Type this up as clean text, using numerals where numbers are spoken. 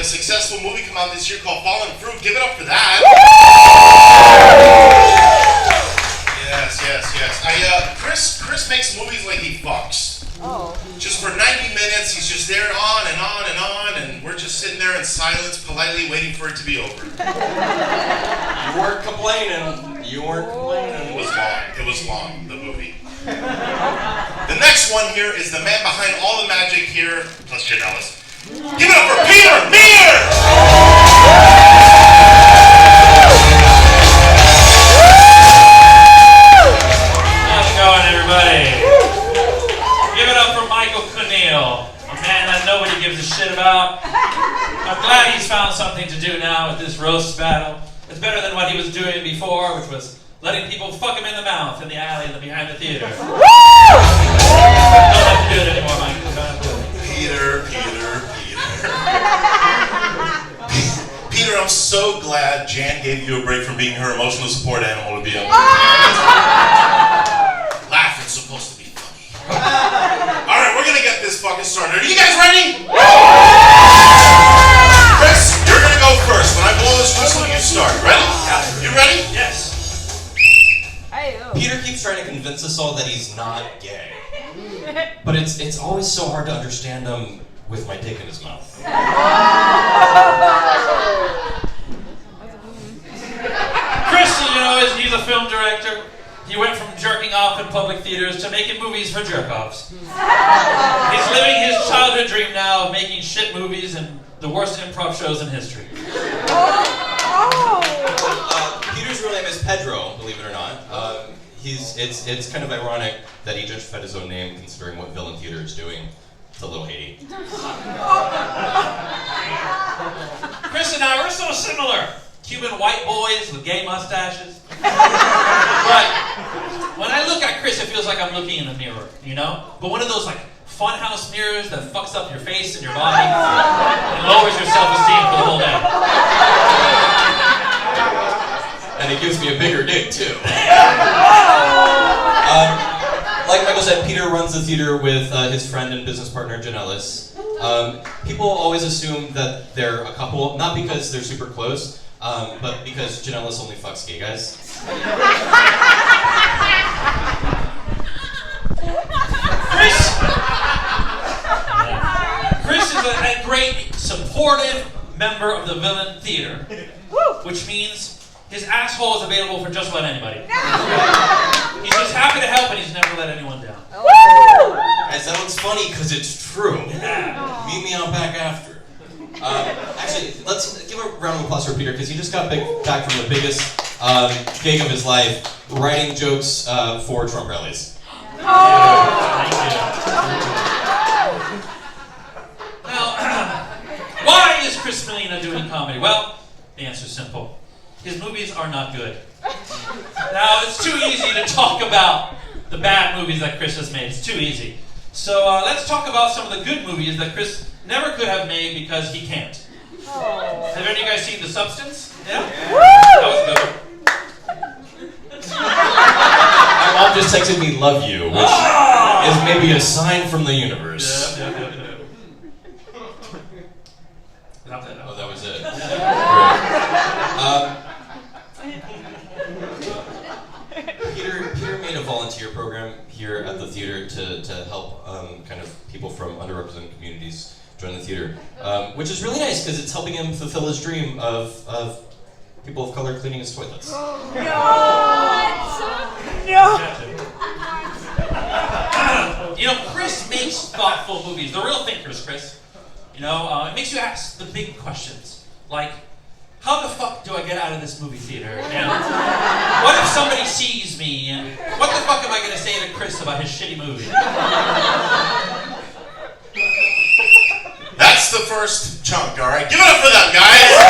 had a successful movie come out this year called Fallen Fruit. Give it up for that. Yes. Chris makes movies like he fucks. Oh. Just for 90 minutes, he's just there on and on and on, and we're just sitting there in silence, politely waiting for it to be over. You weren't complaining. It was long, the movie. The next one here is the man behind all the magic here, plus Janellis. Give it up for Peter Mears! How's it going, everybody? Give it up for Michael Cuneo, a man that nobody gives a shit about. I'm glad he's found something to do now with this roast battle. It's better than what he was doing before, which was letting people fuck him in the mouth in the alley and behind the theater. Don't have to do it anymore, Michael. Don't have to do it. Peter, I'm so glad Jan gave you a break from being her emotional support animal to be able to laugh. It's supposed to be funny. Alright, we're gonna get this fucking started. Are you guys ready? Chris, you're gonna go first. When I blow this whistle, you start. Ready? You ready? Yes. Peter keeps trying to convince us all that he's not gay. But it's always so hard to understand him with my dick in his mouth. Chris, he's a film director. He went from jerking off in public theaters to making movies for jerk-offs. He's living his childhood dream now of making shit movies and the worst improv shows in history. Peter's real name is Pedro, believe it or not. It's kind of ironic that he just fed his own name, considering what Villain Theater is doing to Little Haiti. Chris and I, we're so similar. Cuban white boys with gay mustaches. But when I look at Chris, it feels like I'm looking in a mirror, But one of those funhouse mirrors that fucks up your face and your body and lowers your self-esteem for the whole day. And it gives me a bigger dick, too. Like Michael said, Peter runs the theater with his friend and business partner, Janellis. People always assume that they're a couple, not because they're super close, but because Janellis only fucks gay guys. Chris is a great, supportive member of the Villain Theater, which means his asshole is available for just about anybody. He's just happy to help, and he's never let anyone down. Guys, that looks funny because it's true. Yeah. Meet me out back after. Actually, let's give a round of applause for Peter because he just got back from the biggest gig of his life, writing jokes for Trump rallies. Thank you. Now, why is Chris Molina doing comedy? Well, the answer's simple. His movies are not good. Now, it's too easy to talk about the bad movies that Chris has made. It's too easy. So let's talk about some of the good movies that Chris never could have made because he can't. Have any of you guys seen The Substance? Yeah? That was good. My mom just texted me "love you," which is maybe a sign from the universe. Yeah. Oh, that was it. Peter made a volunteer program here at the theater to help kind of people from underrepresented communities join the theater, which is really nice because it's helping him fulfill his dream of people of color cleaning his toilets. Chris makes thoughtful movies. The real thinkers, Chris. It makes you ask the big questions, like, how the fuck do I get out of this movie theater? And what if somebody sees me? And what the fuck am I going to say to Chris about his shitty movie? That's the first chunk, alright? Give it up for them, guys!